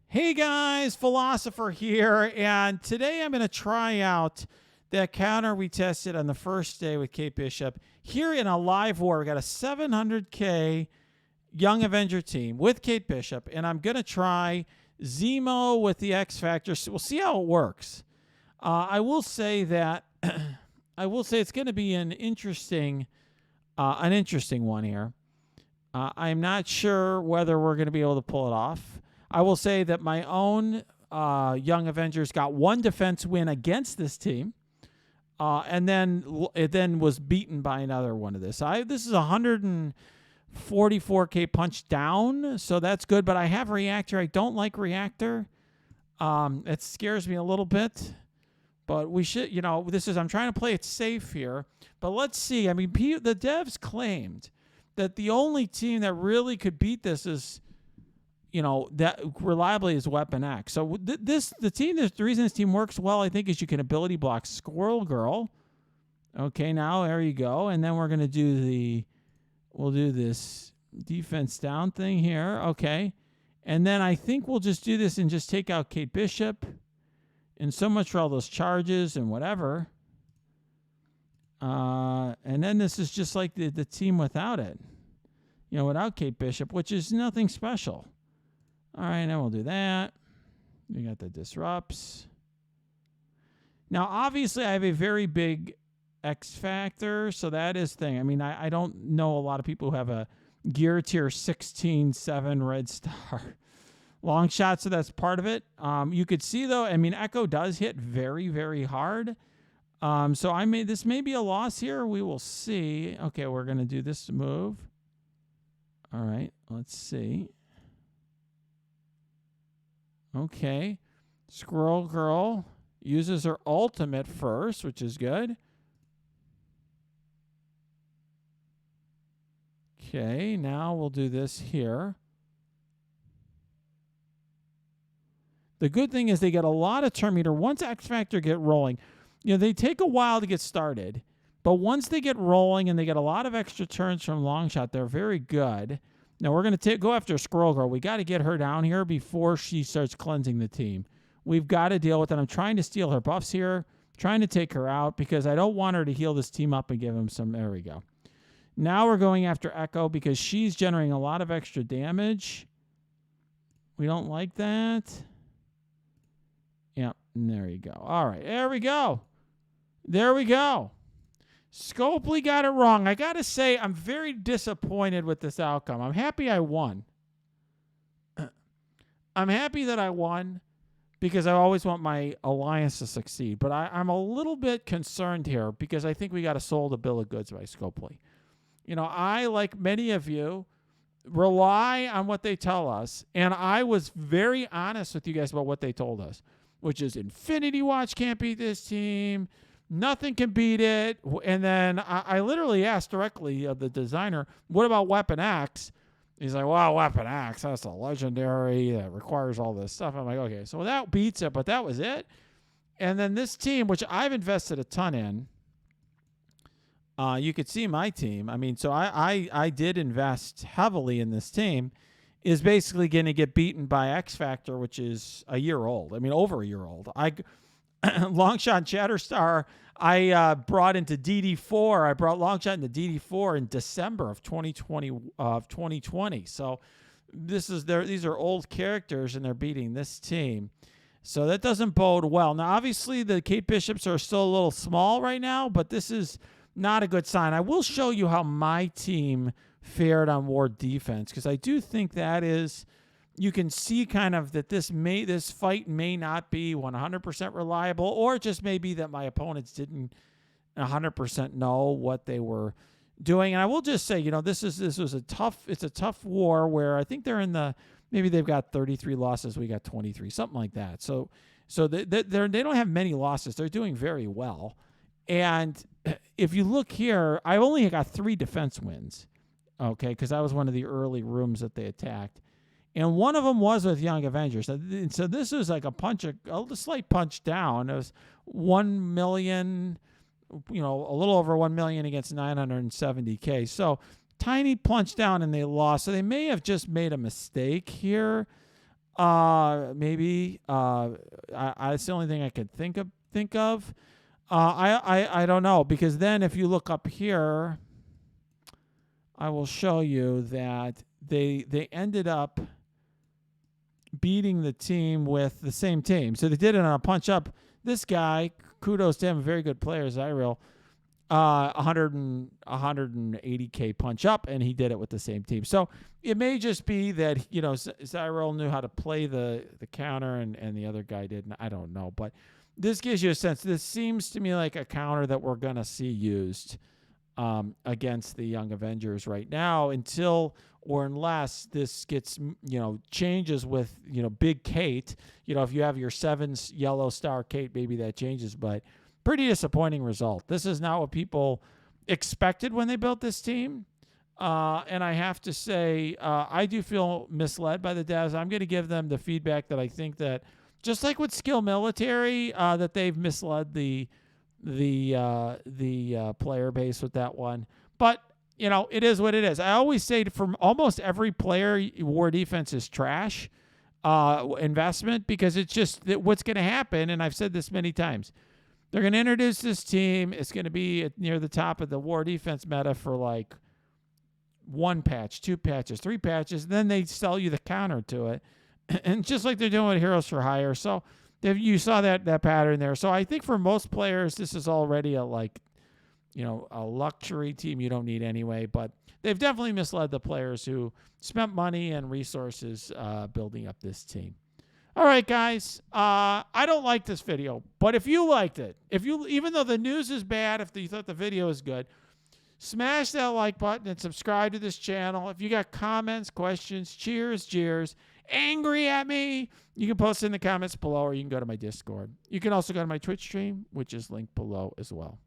Hey guys, Philosopher here, and today I'm going to try out that counter we tested on the first day with Kate Bishop. Here in a live war, we got a 700k Young Avenger team with Kate Bishop, and I'm going to try Zemo with the X Factor. So we'll see how it works. I will say that it's going to be an interesting one here. I'm not sure whether we're going to be able to pull it off. I will say that my own Young Avengers got one defense win against this team, and then it was beaten by another one of this. This is 144k punch down, so that's good. But I have Reactor. I don't like Reactor. It scares me a little bit. But we should, I'm trying to play it safe here. But let's see. I mean, the devs claimed that the only team that really could beat this is, that reliably is Weapon X. So the reason this team works well, I think, is you can ability block Squirrel Girl. Okay, now there you go. And then we're going to we'll do this defense down thing here. Okay. And then I think we'll just do this and just take out Kate Bishop. And so much for all those charges and whatever. And then this is just like the team without it. Without Kate Bishop, which is nothing special. All right, now we'll do that. We got the disrupts. Now, obviously, I have a very big X Factor, so that is thing. I mean, I don't know a lot of people who have a gear tier 16-7 red star long shot, so that's part of it. You could see, though, I mean, Echo does hit very, very hard. So this may be a loss here. We will see. Okay, we're going to do this move. All right, let's see. Okay. Squirrel Girl uses her ultimate first, which is good. Okay, now we'll do this here. The good thing is they get a lot of turn meter. Once X Factor get rolling, they take a while to get started. But once they get rolling and they get a lot of extra turns from long shot, they're very good. Now, we're going to go after Squirrel Girl. We got to get her down here before she starts cleansing the team. We've got to deal with it. I'm trying to steal her buffs here, trying to take her out because I don't want her to heal this team up and give them some. There we go. Now we're going after Echo because she's generating a lot of extra damage. We don't like that. Yep, and there you go. All right, there we go. There we go. Scopely got it wrong. I got to say, I'm very disappointed with this outcome. I'm happy I won. I'm happy that I won because I always want my alliance to succeed. But I'm a little bit concerned here because I think we got to sold a bill of goods by Scopely. I, like many of you, rely on what they tell us. And I was very honest with you guys about what they told us, which is Infinity Watch can't beat this team. Nothing can beat it. And then I literally asked directly of the designer, what about Weapon X? He's like, well, Weapon X, that's a legendary that requires all this stuff. I'm like, okay, so that beats it, but that was it. And then this team, which I've invested a ton in, you could see my team. I mean, so I did invest heavily in this team, is basically going to get beaten by X Factor, which is a year old. I mean, over a year old. Longshot and Shatterstar, I brought into DD4. I brought Longshot into DD4 in December of 2020. So these are old characters, and they're beating this team. So that doesn't bode well. Now, obviously, the Kate Bishops are still a little small right now, but this is not a good sign. I will show you how my team fared on war defense because I do think that is. You can see kind of that this fight may not be 100% reliable, or it just may be that my opponents didn't 100% know what they were doing. And I will just say, this was a tough war where I think maybe they've got 33 losses, we got 23, something like that. So they don't have many losses. They're doing very well. And if you look here, I only got 3 defense wins, okay, because that was one of the early rooms that they attacked. And one of them was with Young Avengers. So this was like a slight punch down. It was 1 million, a little over 1 million against 970K. So tiny punch down and they lost. So they may have just made a mistake here. Maybe. It's the only thing I could think of. I don't know, because then if you look up here, I will show you that they ended up beating the team with the same team. So they did it on a punch up. This guy, kudos to him, a very good player, Zyril, 180K punch up, and he did it with the same team. So it may just be that, Zyril knew how to play the counter and the other guy didn't. I don't know. But this gives you a sense. This seems to me like a counter that we're going to see used against the Young Avengers right now until or unless this gets, changes with, Big Kate. If you have your 7 yellow star Kate, maybe that changes. But pretty disappointing result. This is not what people expected when they built this team. And I have to say, I do feel misled by the devs. I'm going to give them the feedback that I think that, just like with Skill Military, that they've misled the player base with that one. But, it is what it is. I always say from almost every player, war defense is trash investment, because it's just that what's going to happen, and I've said this many times, they're going to introduce this team. It's going to be near the top of the war defense meta for like 1 patch, 2 patches, 3 patches. And then they sell you the counter to it. And just like they're doing with Heroes for Hire. So you saw that pattern there. So I think for most players, this is already a luxury team you don't need anyway. But they've definitely misled the players who spent money and resources building up this team. All right, guys, I don't like this video, but if you liked it, even though the news is bad, if you thought the video is good, smash that like button and subscribe to this channel. If you got comments, questions, cheers, jeers, angry at me, you can post in the comments below, or you can go to my Discord. You can also go to my Twitch stream, which is linked below as well.